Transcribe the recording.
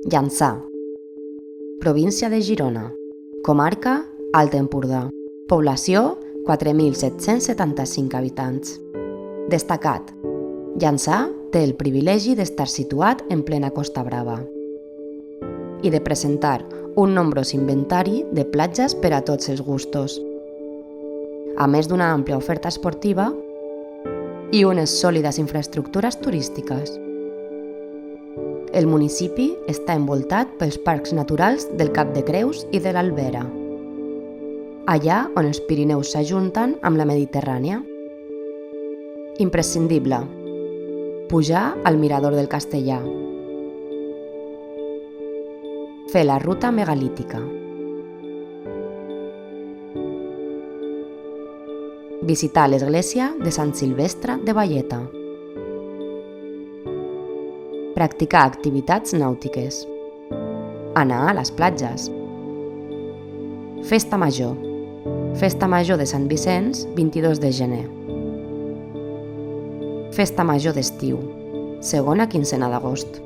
Llançà, província de Girona, comarca Alt Empordà, població 4.775 habitants. Destacat, Llançà té el privilegi d'estar situat en plena Costa Brava i de presentar un nombrós inventari de platges per a tots els gustos, a més d'una àmplia oferta esportiva i unes sòlides infraestructures turístiques. El municipi està envoltat pels parcs naturals del Cap de Creus i de l'Albera, allà on els Pirineus s'ajunten amb la Mediterrània. Imprescindible: pujar al Mirador del Castellar, fer la ruta megalítica, visitar l'església de Sant Silvestre de Valleta, practicar activitats nàutiques, anar a les platges. Festa Major de Sant Vicenç, 22 de gener. Festa Major d'estiu, segona quincena d'agost.